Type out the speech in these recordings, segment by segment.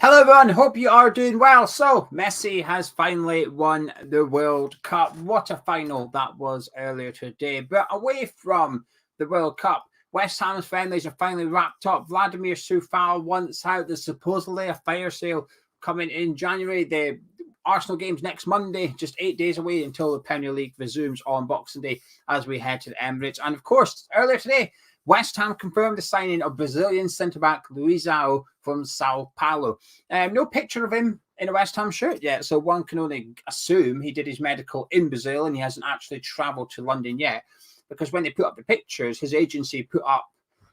Hello everyone, hope you are doing well. So, Messi has finally won the World Cup. What a final that was earlier today. But away from the World Cup, West Ham's friendlies are finally wrapped up. Vladimir Coufal wants out. There's supposedly a fire sale coming in January. The Arsenal game's next Monday, just 8 days away until the Premier League resumes on Boxing Day as we head to the Emirates. And of course, earlier today, West Ham confirmed the signing of Brazilian centre-back Luizao from Sao Paulo. No picture of him in a West Ham shirt yet, so one can only assume he did his medical in Brazil and he hasn't actually travelled to London yet. Because when they put up the pictures, his agency put up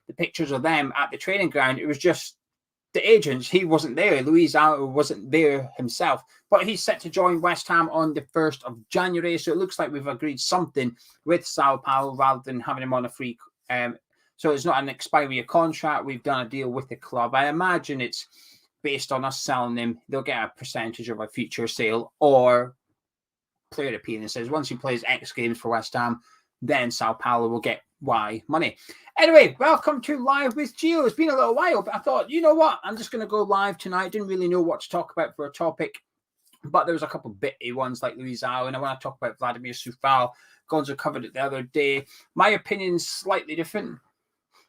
the pictures of them at the training ground. It was just the agents. He wasn't there. Luizao wasn't there himself. But he's set to join West Ham on the 1st of January, so it looks like we've agreed something with Sao Paulo rather than having him on a free so it's not an expiry of contract. We've done a deal with the club. I imagine it's based on us selling him. They'll get a percentage of a future sale or player appearances. Once he plays X games for West Ham, then Sao Paulo will get Y money. Anyway, welcome to Live with Gio. It's been a little while, but I thought, you know what? I'm just going to go live tonight. Didn't really know what to talk about for a topic, but there was a couple of bitty ones like Luizao, and I want to talk about Vladimir Coufal. Gonzo covered it the other day. My opinion is slightly different.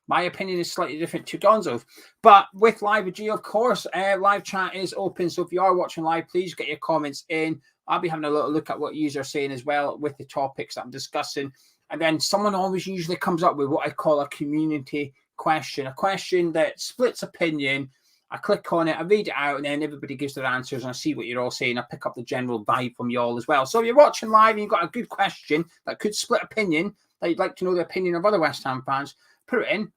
My opinion is slightly different to Gonzo. But with Live with Gio, of course, live chat is open. So if you are watching live, please get your comments in. I'll be having a little look at what you are saying as well with the topics that I'm discussing. And then someone always usually comes up with what I call a community question, a question that splits opinion. I click on it, I read it out, and then everybody gives their answers, and I see what you're all saying. I pick up the general vibe from you all as well. So if you're watching live and you've got a good question that could split opinion, that you'd like to know the opinion of other West Ham fans, put it in.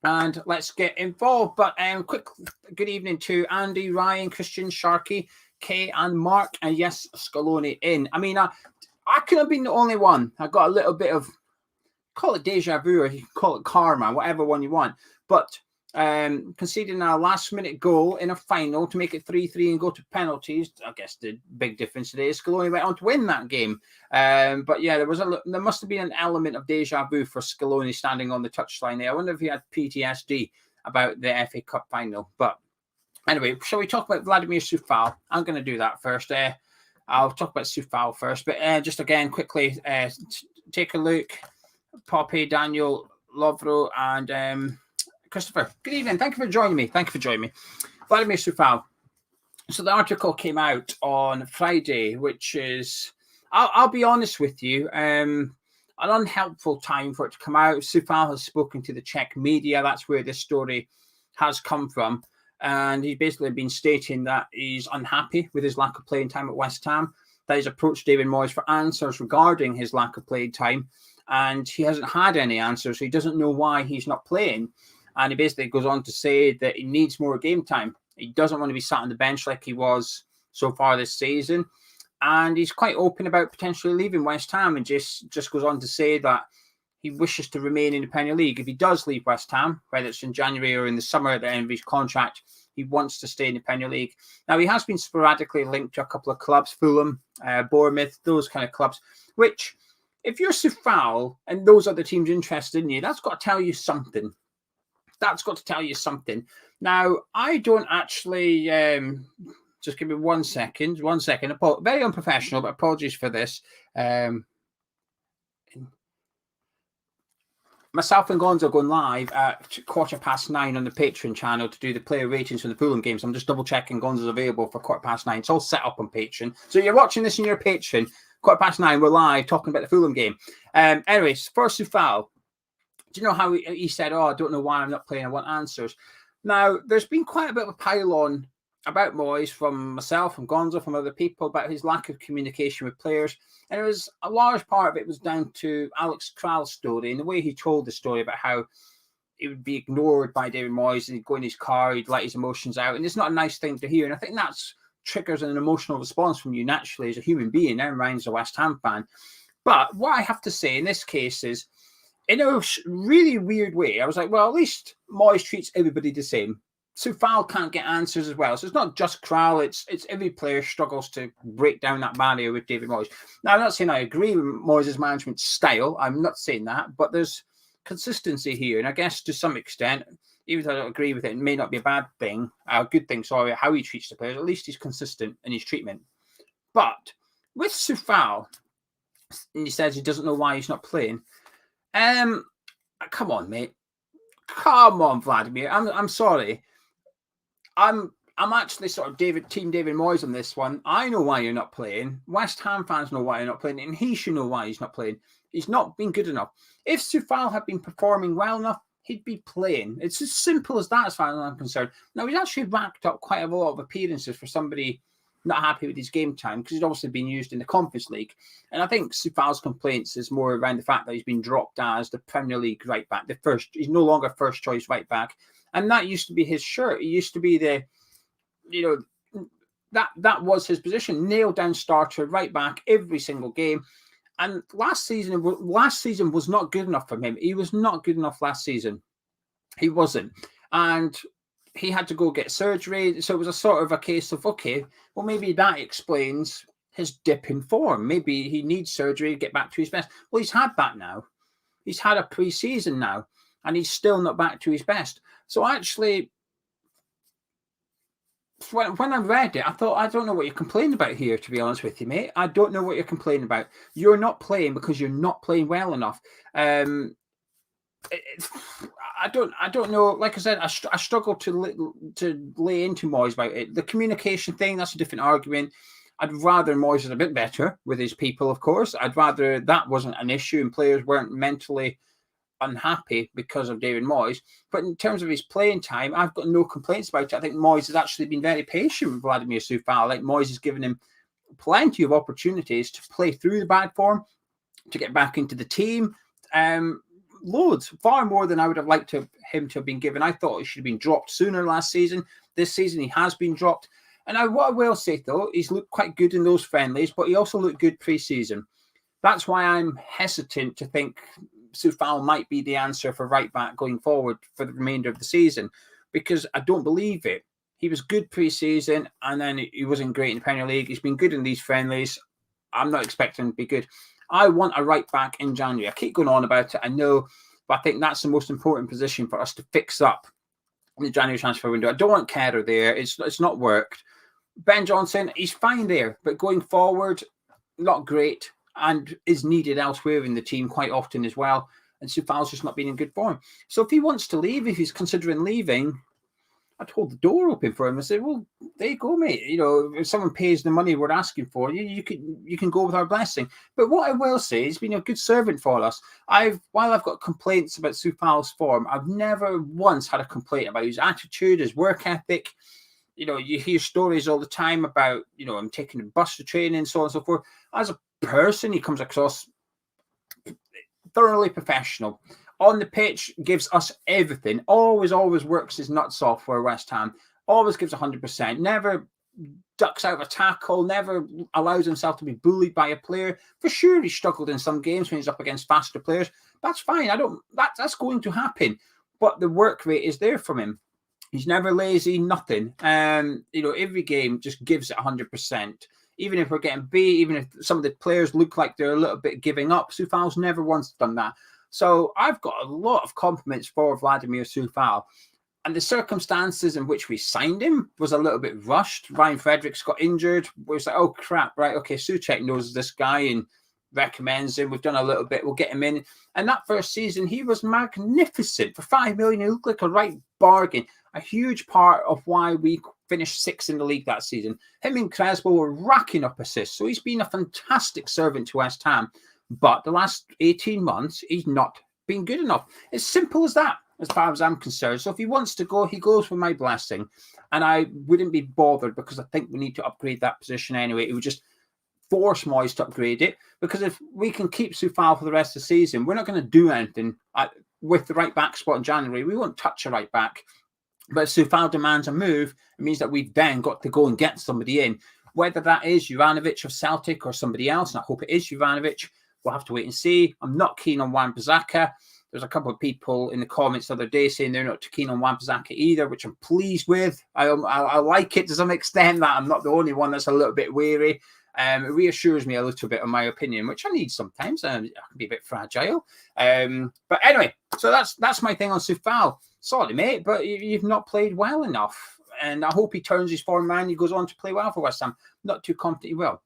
And let's get involved. But quick good evening to Andy, Ryan, Christian, Sharky, Kay, and Mark. And yes, Scaloni in. I mean, I could have been the only one. I got a little bit of, call it deja vu, or you can call it karma, whatever one you want. But conceding a last-minute goal in a final to make it 3-3 and go to penalties. I guess the big difference today is Scaloni went on to win that game. But yeah, there must have been an element of deja vu for Scaloni standing on the touchline there. I wonder if he had PTSD about the FA Cup final. But anyway, shall we talk about Vladimir Coufal? I'm going to do that first. I'll talk about Coufal first. But just again, quickly, take a look. Poppy, Daniel, Lovro, and Christopher, good evening. Thank you for joining me. Vladimir Coufal. So the article came out on Friday, which is, I'll be honest with you, an unhelpful time for it to come out. Coufal has spoken to the Czech media. That's where this story has come from. And he's basically been stating that he's unhappy with his lack of playing time at West Ham, that he's approached David Moyes for answers regarding his lack of playing time. And he hasn't had any answers, so he doesn't know why he's not playing. And he basically goes on to say that he needs more game time. He doesn't want to be sat on the bench like he was so far this season. And he's quite open about potentially leaving West Ham, and just goes on to say that he wishes to remain in the Premier League. If he does leave West Ham, whether it's in January or in the summer at the end of his contract, he wants to stay in the Premier League. Now, he has been sporadically linked to a couple of clubs, Fulham, Bournemouth, those kind of clubs, which, if you're Coufal and those other teams interested in you, that's got to tell you something. Now, I don't actually, just give me 1 second. Very unprofessional, but apologies for this. Myself and Gonzo going live at 9:15 on the Patreon channel to do the player ratings from the Fulham games. I'm just double checking Gonzo's available for 9:15. It's all set up on Patreon. So you're watching this in your Patreon, 9:15, we're live talking about the Fulham game. Anyways, for Coufal, do you know how he said, I don't know why I'm not playing, I want answers. Now, there's been quite a bit of a pile-on about Moyes from myself, from Gonzo, from other people, about his lack of communication with players. And it was a large part of it was down to Alex Kral's story and the way he told the story about how he would be ignored by David Moyes and he'd go in his car, he'd let his emotions out. And it's not a nice thing to hear. And I think that triggers an emotional response from you naturally as a human being. Now Ryan's a West Ham fan. But what I have to say in this case is, in a really weird way, I was like, well, at least Moyes treats everybody the same. Coufal can't get answers as well. So it's not just Kral, it's every player struggles to break down that barrier with David Moyes. Now, I'm not saying I agree with Moyes' management style. I'm not saying that, but there's consistency here. And I guess to some extent, even though I don't agree with it, it may not be a bad thing, a good thing, sorry, how he treats the players. At least he's consistent in his treatment. But with Coufal, and he says he doesn't know why he's not playing. Come on, mate. Come on, Vladimir. I'm sorry. I'm actually sort of Team David Moyes on this one. I know why you're not playing. West Ham fans know why you're not playing, and he should know why he's not playing. He's not been good enough. If Coufal had been performing well enough, he'd be playing. It's as simple as that, as far as I'm concerned. Now, he's actually racked up quite a lot of appearances for somebody not happy with his game time, because he's obviously been used in the Conference League. And I think Coufal's complaints is more around the fact that he's been dropped as the Premier League right back. He's no longer first choice right back. And that used to be his shirt. He used to be that was his position, nailed down starter right back every single game. And last season was not good enough for him. He was not good enough last season. He wasn't. And he had to go get surgery. So it was a sort of a case of, okay, well, maybe that explains his dip in form. Maybe he needs surgery to get back to his best. Well, he's had that now. He's had a pre-season now, and he's still not back to his best. So actually, when I read it, I thought, I don't know what you're complaining about here, to be honest with you, mate. I don't know what you're complaining about. You're not playing because you're not playing well enough. I don't know. Like I said, I struggle to lay into Moyes about it. The communication thing, that's a different argument. I'd rather Moyes was a bit better with his people, of course. I'd rather that wasn't an issue and players weren't mentally unhappy because of David Moyes. But in terms of his playing time, I've got no complaints about it. I think Moyes has actually been very patient with Vladimir Coufal. Like, Moyes has given him plenty of opportunities to play through the bad form, to get back into the team. Loads, far more than I would have liked him to have been given. I thought he should have been dropped sooner last season. This season he has been dropped. And what I will say, though, he's looked quite good in those friendlies, but he also looked good pre-season. That's why I'm hesitant to think Coufal might be the answer for right back going forward for the remainder of the season, because I don't believe it. He was good pre-season, and then he wasn't great in the Premier League. He's been good in these friendlies. I'm not expecting him to be good. I want a right back in January. I keep going on about it, I know, but I think that's the most important position for us to fix up in the January transfer window. I don't want Kerr there. It's not worked. Ben Johnson, he's fine there, but going forward, not great, and is needed elsewhere in the team quite often as well. And Coufal's just not been in good form. So if he wants to leave, if he's considering leaving, I'd hold the door open for him and say, well, there you go, mate. You know, if someone pays the money we're asking for, you can go with our blessing. But what I will say, he's been a good servant for us. While I've got complaints about Coufal's form, I've never once had a complaint about his attitude, his work ethic. You know, you hear stories all the time about, you know, him taking the bus to training, so on and so forth. As a person, he comes across thoroughly professional. On the pitch, gives us everything. Always works his nuts off for West Ham. Always gives 100%. Never ducks out of a tackle. Never allows himself to be bullied by a player. For sure, he struggled in some games when he's up against faster players. That's fine. That's going to happen. But the work rate is there from him. He's never lazy. Nothing. You know, every game just gives it 100%. Even if we're getting beat, even if some of the players look like they're a little bit giving up, Coufal's never once done that. So I've got a lot of compliments for Vladimir Coufal. And the circumstances in which we signed him was a little bit rushed. Ryan Fredericks got injured. We was like, oh, crap, right, okay, Souček knows this guy and recommends him. We've done a little bit. We'll get him in. And that first season, he was magnificent. For $5 million, he looked like a right bargain. A huge part of why we finished 6th in the league that season. Him and Crespo were racking up assists. So he's been a fantastic servant to West Ham. But the last 18 months, he's not been good enough. It's simple as that, as far as I'm concerned. So if he wants to go, he goes with my blessing. And I wouldn't be bothered, because I think we need to upgrade that position anyway. It would just force Moyes to upgrade it. Because if we can keep Coufal for the rest of the season, we're not going to do anything with the right back spot in January. We won't touch a right back. But if Coufal demands a move, it means that we've then got to go and get somebody in. Whether that is Juranovic of Celtic or somebody else, and I hope it is Juranovic, we'll have to wait and see. I'm not keen on Wan-Bissaka. There's a couple of people in the comments the other day saying they're not too keen on Wan-Bissaka either, which I'm pleased with. I like it to some extent that I'm not the only one that's a little bit wary. It reassures me a little bit of my opinion, which I need sometimes. I can be a bit fragile. But anyway, so that's my thing on Coufal. Sorry, mate, but you've not played well enough. And I hope he turns his form around. He goes on to play well for West Ham. Not too confident he will.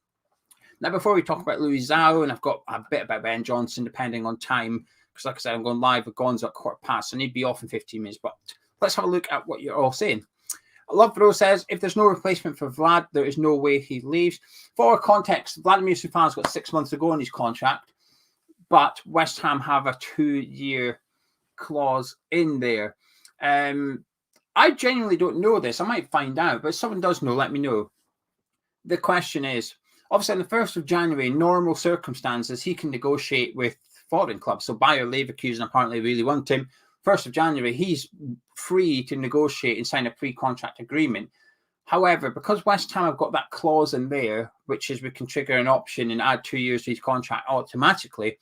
Now, before we talk about Luizao, and I've got a bit about Ben Johnson, depending on time, because like I said, I'm going live with Gonzo at 15:15, so I need to be off in 15 minutes. But let's have a look at what you're all saying. Lovebro says, if there's no replacement for Vlad, there is no way he leaves. For context, Vladimir Coufal's got 6 months to go on his contract, but West Ham have a 2-year clause in there. I genuinely don't know this. I might find out, but if someone does know, let me know. The question is, obviously, on the 1st of January, in normal circumstances, he can negotiate with foreign clubs. So Bayer Leverkusen apparently really want him. 1st of January, he's free to negotiate and sign a pre-contract agreement. However, because West Ham have got that clause in there, which is we can trigger an option and add 2 years to his contract automatically,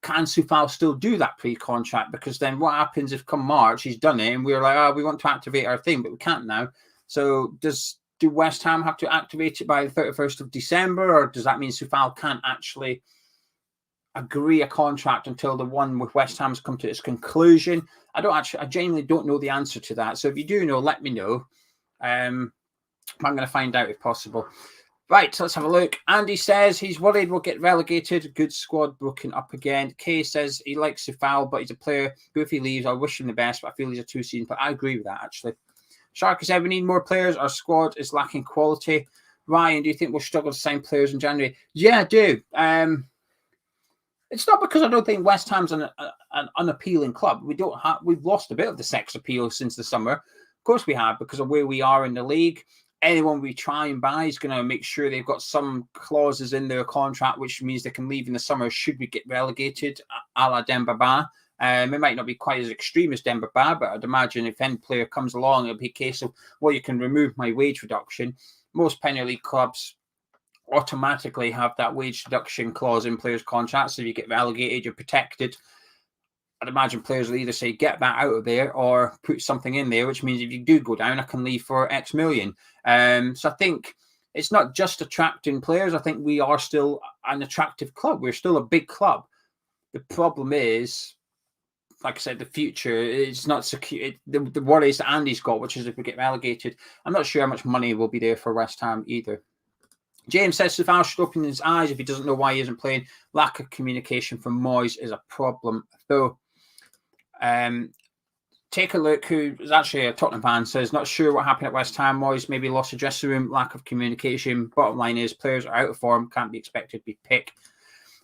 can Coufal still do that pre-contract? Because then what happens if come March, he's done it, and we're like, oh, we want to activate our thing, but we can't now. So do West Ham have to activate it by the 31st of December, or does that mean Coufal can't actually agree a contract until the one with West Ham's come to its conclusion? I genuinely don't know the answer to that. So if you do know, let me know. I'm going to find out if possible. Right, so let's have a look. Andy says he's worried we'll get relegated. Good squad broken up again. Kay says he likes Coufal, but he's a player who, if he leaves, I wish him the best, but I feel he's a 2-season. But I agree with that, actually. Sharky said we need more players. Our squad is lacking quality. Ryan, do you think we'll struggle to sign players in January? Yeah, I do. It's not because I don't think West Ham's an unappealing club. We've lost a bit of the sex appeal since the summer. Of course we have, because of where we are in the league. Anyone we try and buy is going to make sure they've got some clauses in their contract, which means they can leave in the summer should we get relegated, a la Demba Ba. It might not be quite as extreme as Demba Ba, but I'd imagine if any player comes along, it'll be a case of, well, you can remove my wage reduction. Most Premier League clubs automatically have that wage reduction clause in players' contracts. So if you get relegated, you're protected. I'd imagine players will either say, get that out of there, or put something in there, which means if you do go down, I can leave for X million. So I think it's not just attracting players. I think we are still an attractive club. We're still a big club. The problem is, like I said, the future is not secure. The worries that Andy's got, which is if we get relegated, I'm not sure how much money will be there for West Ham either. James says Coufal should open his eyes if he doesn't know why he isn't playing. Lack of communication from Moyes is a problem, though. Take a look, who is actually a Tottenham fan, says not sure what happened at West Ham. Moyes maybe lost the dressing room, lack of communication. Bottom line is players are out of form, can't be expected to be picked.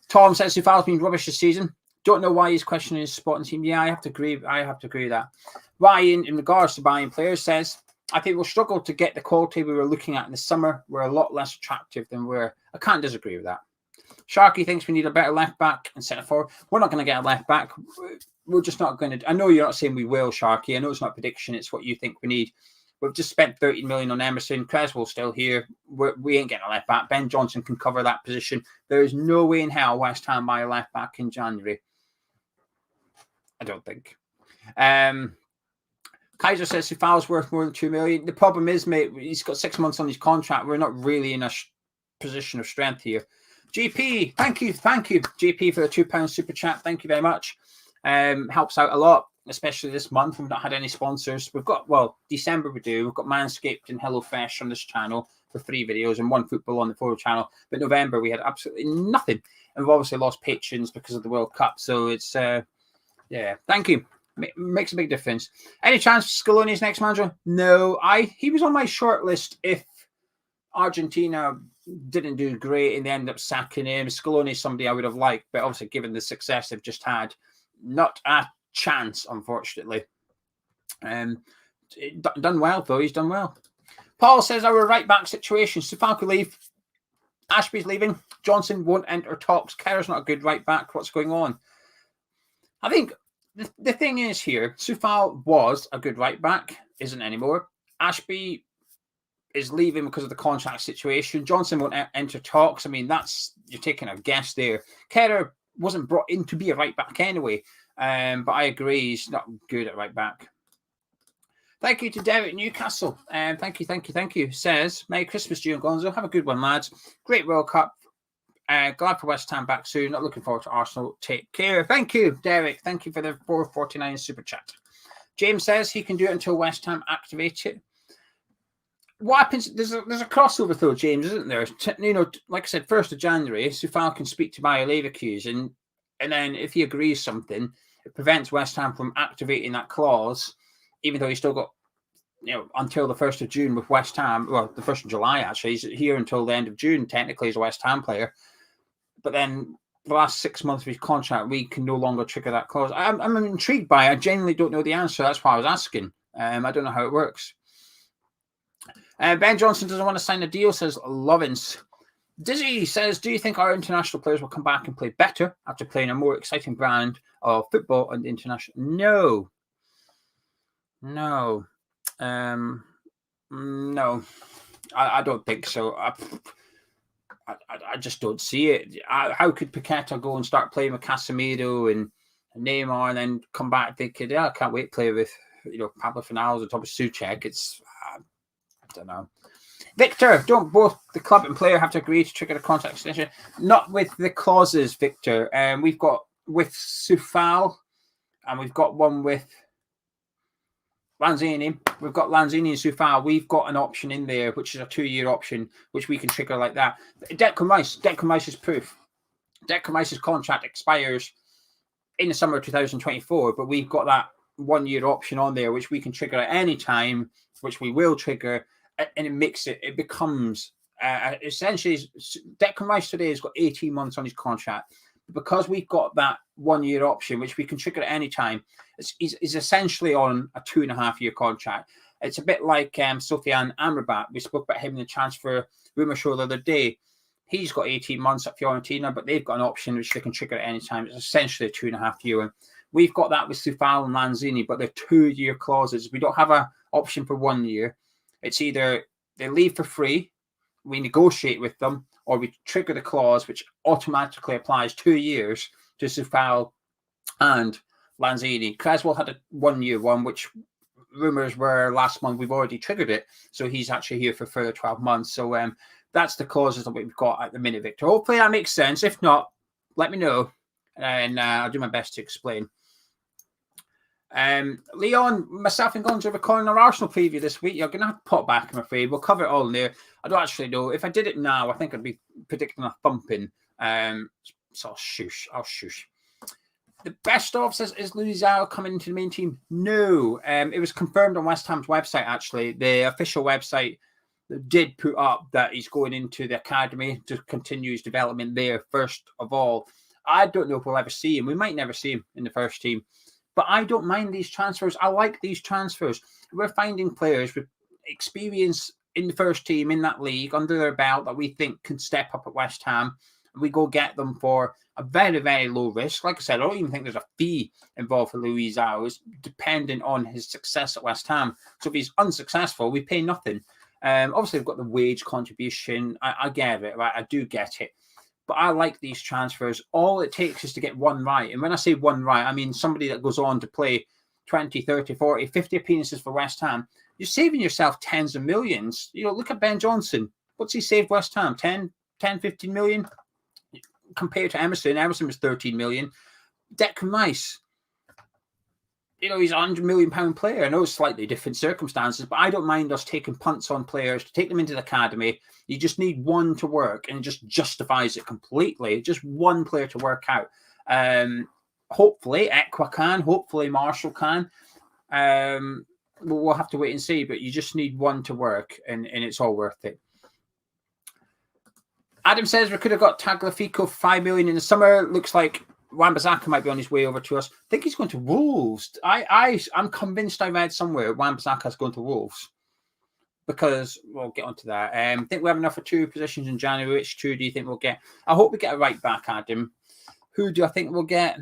Tom says Coufal's been rubbish this season. Don't know why he's questioning his spot in the team. Yeah, I have to agree with that. Ryan, in regards to buying players, says I think we'll struggle to get the quality we were looking at in the summer. We're a lot less attractive than I can't disagree with that. Sharky thinks we need a better left back and centre forward. We're not going to get a left back. We're just not going to. I know you're not saying we will, Sharky. I know it's not a prediction. It's what you think we need. We've just spent 30 million on Emerson. Creswell's still here. We ain't getting a left back. Ben Johnson can cover that position. There is no way in hell West Ham buy a left back in January. I don't think. Kaiser says Coufal's worth more than 2 million. The problem is, mate, he's got 6 months on his contract. We're not really in a position of strength here. GP, thank you, GP, for the £2 super chat. Thank you very much. Helps out a lot, especially this month. We've not had any sponsors. We've got, December we do. We've got Manscaped and HelloFresh on this channel for 3 videos and 1 football on the 4 channel. But November we had absolutely nothing. And we've obviously lost patrons because of the World Cup. So it's, yeah, thank you. Makes a big difference. Any chance Scaloni's next manager? No. He was on my short list if Argentina didn't do great and they ended up sacking him. Scaloni's somebody I would have liked, but obviously given the success they've just had, not a chance, unfortunately. Done well, though. He's done well. Paul says our right back situation. Coufal could leave. Ashby's leaving. Johnson won't enter talks. Kerr's not a good right back. What's going on? I think the thing is here, Coufal was a good right back, isn't anymore. Ashby is leaving because of the contract situation. Johnson won't enter talks. I mean, you're taking a guess there. Kerr wasn't brought in to be a right back anyway. But I agree, he's not good at right back. Thank you to Derek Newcastle. Thank you. Says, Merry Christmas, Gio and Gonzo. Have a good one, lads. Great World Cup. Glad for West Ham back soon. Not looking forward to Arsenal. Take care. Thank you, Derek. Thank you for the 449 super chat. James says he can do it until West Ham activate it. What happens? There's a crossover though, James, isn't there? Like I said, 1st of January, Coufal can speak to Bayer Leverkusen, and then if he agrees something, it prevents West Ham from activating that clause, even though he's still got, until the 1st of June with West Ham. Well, the 1st of July actually. He's here until the end of June. Technically, as a West Ham player, but then the last 6 months of his contract, we can no longer trigger that clause. I'm intrigued by it. I genuinely don't know the answer. That's why I was asking. I don't know how it works. Ben Johnson doesn't want to sign a deal, says Lovins. Dizzy says, do you think our international players will come back and play better after playing a more exciting brand of football on the international? No. I don't think so. I just don't see it. How could Paqueta go and start playing with Casemiro and Neymar and then come back thinking, I can't wait to play with Pablo Fornals and Thomas Souček? It's I don't know. Victor, don't both the club and player have to agree to trigger the contract extension? Not with the clauses, Victor. We've got with Coufal, and we've got one with Lanzini. We've got Lanzini and Coufal. We've got an option in there, which is a 2-year option, which we can trigger like that. Declan Rice is proof. Declan Rice's contract expires in the summer of 2024, but we've got that 1-year option on there, which we can trigger at any time, which we will trigger, and it becomes essentially Declan Rice today has got 18 months on his contract. Because we've got that 1-year option, which we can trigger at any time, he's essentially on a 2.5-year contract. It's a bit like Sofiane Amrabat. We spoke about him in the transfer rumour show the other day. He's got 18 months at Fiorentina, but they've got an option which they can trigger at any time. It's essentially a 2.5-year one. We've got that with Coufal and Lanzini, but they're 2-year clauses. We don't have an option for 1 year. It's either they leave for free, we negotiate with them, or we trigger the clause, which automatically applies 2 years to Coufal and Lanzini. Creswell had a 1-year one, which rumours were last month. We've already triggered it, so he's actually here for further 12 months. So that's the clauses that we've got at the minute, Victor. Hopefully that makes sense. If not, let me know, and I'll do my best to explain. Leon, myself and Gonzo are recording our Arsenal preview this week. You're going to have to pop back, I'm afraid. We'll cover it all in there. I don't actually know. If I did it now, I think I'd be predicting a thumping. So I'll shush. The best of says, is Luizao coming into the main team? No. It was confirmed on West Ham's website, actually. The official website did put up that he's going into the academy to continue his development there, first of all. I don't know if we'll ever see him. We might never see him in the first team. But I don't mind these transfers. I like these transfers. We're finding players with experience in the first team in that league under their belt that we think can step up at West Ham. We go get them for a very, very low risk. Like I said, I don't even think there's a fee involved for Luizao. It's dependent on his success at West Ham. So if he's unsuccessful, we pay nothing. Obviously, we've got the wage contribution. I get it, right? I do get it. But I like these transfers. All it takes is to get one right. And when I say one right, I mean somebody that goes on to play 20, 30, 40, 50 appearances for West Ham. You're saving yourself tens of millions. Look at Ben Johnson. What's he saved West Ham? 10, 15 million? Compared to Emerson. Emerson was 13 million. Declan Rice. He's a £100 million player. I know it's slightly different circumstances, but I don't mind us taking punts on players to take them into the academy. You just need one to work, and it just justifies it completely. Just one player to work out. Hopefully, Ekwa can. Hopefully, Marshall can. We'll have to wait and see, but you just need one to work, and it's all worth it. Adam says we could have got Tagliafico for $5 million in the summer. Looks like Wan-Bissaka might be on his way over to us. I think he's going to Wolves. I'm convinced I read somewhere Wan-Bissaka's going to Wolves, because we'll get onto that. I think we have enough for 2 positions in January. Which 2 do you think we'll get? I hope we get a right back, Adam. Who do I think we'll get?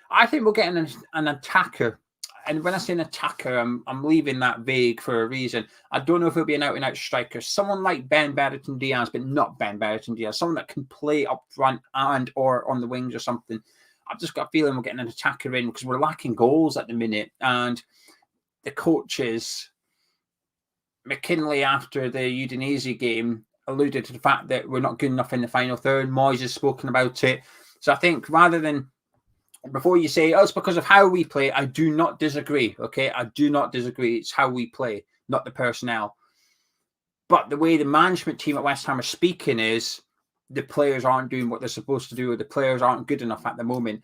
I think we'll get an attacker. And when I say an attacker, I'm leaving that vague for a reason. I don't know if he'll be an out-and-out striker. Someone like Ben Bertrand Diaz, but not Ben Bertrand Diaz. Someone that can play up front and or on the wings or something. I've just got a feeling we're getting an attacker in because we're lacking goals at the minute. And the coaches, McKinley after the Udinese game alluded to the fact that we're not good enough in the final third. Moyes has spoken about it. So I think rather than, before you say, oh, it's because of how we play, I do not disagree, okay? I do not disagree. It's how we play, not the personnel. But the way the management team at West Ham are speaking is the players aren't doing what they're supposed to do, or the players aren't good enough at the moment.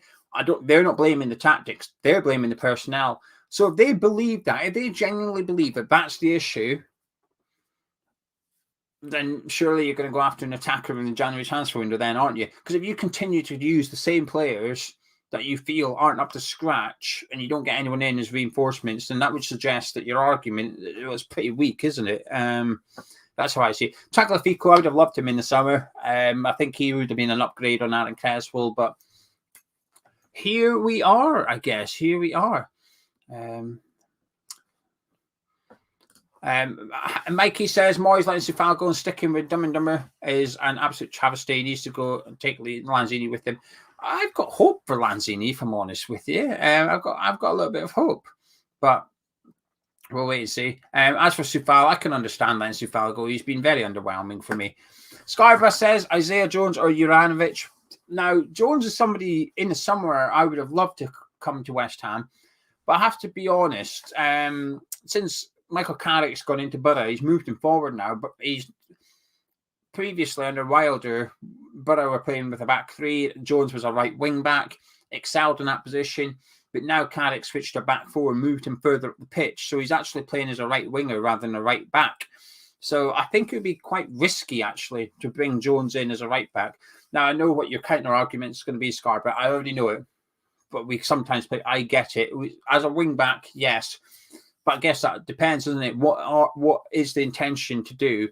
They're not blaming the tactics. They're blaming the personnel. So if they believe that, if they genuinely believe that that's the issue, then surely you're going to go after an attacker in the January transfer window then, aren't you? Because if you continue to use the same players that you feel aren't up to scratch and you don't get anyone in as reinforcements, then that would suggest that your argument was pretty weak, isn't it? That's how I see it. Tagliafico, I would have loved him in the summer. I think he would have been an upgrade on Aaron Creswell, but here we are, I guess. Here we are. Mikey says Moyes letting Coufal go and sticking with Dumb and Dumber is an absolute travesty. He needs to go and take Lanzini with him. I've got hope for Lanzini, if I'm honest with you. I've got a little bit of hope, but we'll wait and see. As for Coufal, I can understand letting Coufal go. He's been very underwhelming for me. Scarborough says Isaiah Jones or Juranovic. Now, Jones is somebody in the summer I would have loved to come to West Ham, but I have to be honest. Since Michael Carrick's gone into Borough, he's moved him forward now, but he's previously under Wilder, Borough were playing with a back three. Jones was a right wing back, excelled in that position, but now Carrick switched to back four and moved him further up the pitch. So he's actually playing as a right winger rather than a right back. So I think it would be quite risky, actually, to bring Jones in as a right back. Now, I know what your counter argument is going to be, Scarborough. I already know it, but we sometimes play. I get it. As a wing back, yes. But I guess that depends, doesn't it? What is the intention to do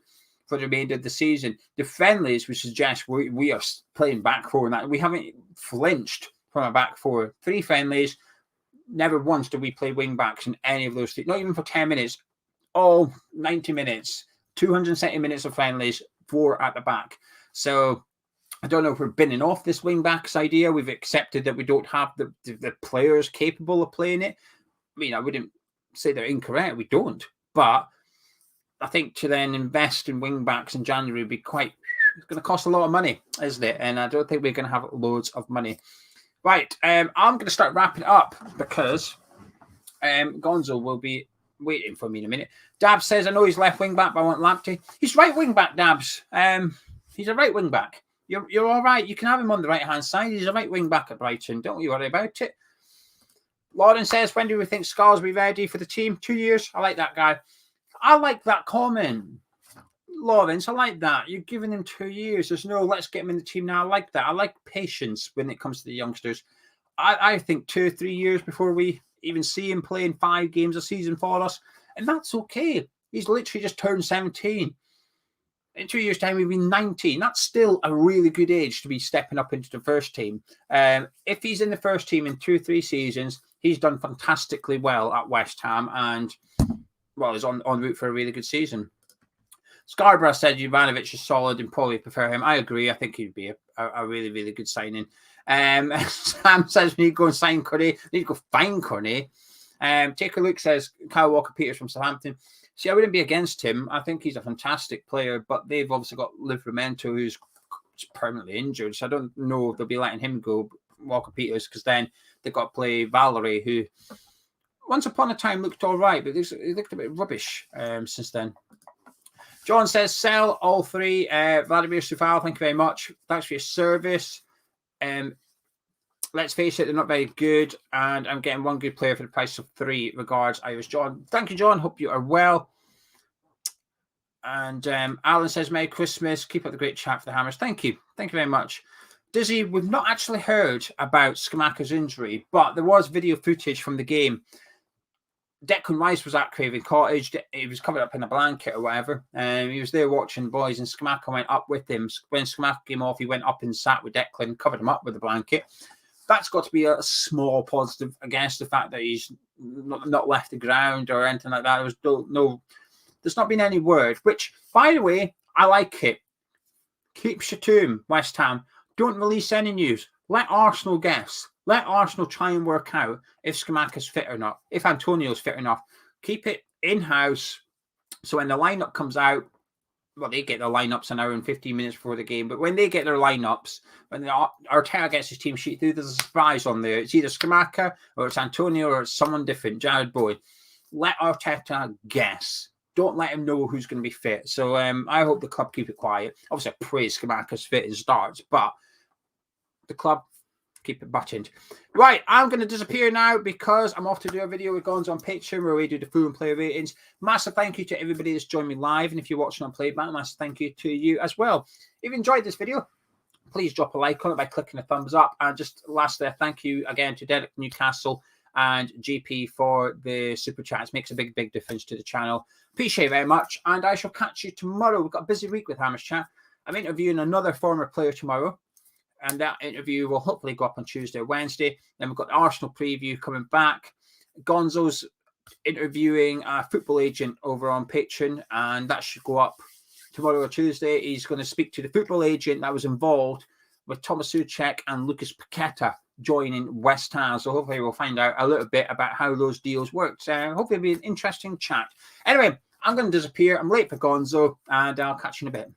for the remainder of the season? The friendlies would suggest we are playing back four, and that we haven't flinched from a back four. 3 friendlies, never once did we play wing backs in any of those 3. Not even for 10 minutes. All 90 minutes, 270 minutes of friendlies, 4 at the back. So I don't know if we're binning off this wing backs idea. We've accepted that we don't have the players capable of playing it. I mean, I wouldn't say they're incorrect. We don't. But I think to then invest in wing backs in January would be it's going to cost a lot of money, isn't it? And I don't think we're going to have loads of money. Right. I'm going to start wrapping up because Gonzo will be waiting for me in a minute. Dabs says, I know he's left wing back, but I want Lamptey. He's right wing back, Dabs. He's a right wing back. You're all right. You can have him on the right-hand side. He's a right wing back at Brighton. Don't you worry about it. Lauren says, when do we think Scar's will be ready for the team? 2 years. I like that guy. I like that comment. Lawrence, I like that. You're giving him 2 years. There's no, let's get him in the team now. I like that. I like patience when it comes to the youngsters. I think 2 or 3 years before we even see him playing 5 games a season for us. And that's okay. He's literally just turned 17. In 2 years' time, he'll be 19. That's still a really good age to be stepping up into the first team. If he's in the first team in 2 or 3 seasons, he's done fantastically well at West Ham and, well, is on route for a really good season. Scarborough said Juranovic is solid and probably prefer him. I agree. I think he'd be a really, really good signing. Sam says we need to go and sign Cornet. We need to go find Cornet. Take a look says Kyle Walker-Peters from Southampton. See, I wouldn't be against him. I think he's a fantastic player, but they've obviously got Livramento, who's permanently injured. So I don't know if they'll be letting him go, Walker-Peters, because then they've got to play Valerie, who once upon a time looked all right, but he looked a bit rubbish since then. John says, sell all 3. Vladimir, Coufal, thank you very much. Thanks for your service. Let's face it, they're not very good, and I'm getting 1 good player for the price of 3. Regards, Irish John. Thank you, John. Hope you are well. And Alan says, Merry Christmas. Keep up the great chat for the Hammers. Thank you. Thank you very much. Dizzy, we've not actually heard about Skamaka's injury, but there was video footage from the game. Declan Rice was at Craven Cottage. He was covered up in a blanket or whatever. He was there watching the boys, and Skamaka went up with him. When Skamaka came off, he went up and sat with Declan, covered him up with a blanket. That's got to be a small positive against the fact that he's not left the ground or anything like that. There's not been any word, which, by the way, I like it. Keep Shatum, West Ham. Don't release any news. Let Arsenal guess. Let Arsenal try and work out if Skamaka's fit or not, if Antonio's fit or not. keep it in-house. So when the lineup comes out, well, they get their lineups an hour and 15 minutes before the game. But when they get their lineups, when Arteta gets his team sheet through, there's a surprise on there. It's either Scamacca or it's Antonio or it's someone different, Jared Boyd. Let Arteta guess. Don't let him know who's going to be fit. So I hope the club keep it quiet. Obviously, I praise Scamacca's fit and starts, but the club keep it buttoned. Right, I'm going to disappear now because I'm off to do a video with Gonzo on Patreon where we do the full and player ratings. Massive thank you to everybody that's joined me live. And if you're watching on playback, massive thank you to you as well. If you enjoyed this video, please drop a like on it by clicking the thumbs up. And just lastly, thank you again to Derek Newcastle and GP for the super chats. Makes a big, big difference to the channel. Appreciate it very much. And I shall catch you tomorrow. We've got a busy week with Hammers Chat. I'm interviewing another former player tomorrow. And that interview will hopefully go up on Tuesday or Wednesday. Then we've got the Arsenal preview coming back. Gonzo's interviewing a football agent over on Patreon, and that should go up tomorrow or Tuesday. He's going to speak to the football agent that was involved with Thomas Souček and Lucas Paqueta joining West Ham. So hopefully we'll find out a little bit about how those deals worked. Hopefully it'll be an interesting chat. Anyway, I'm going to disappear. I'm late for Gonzo, and I'll catch you in a bit.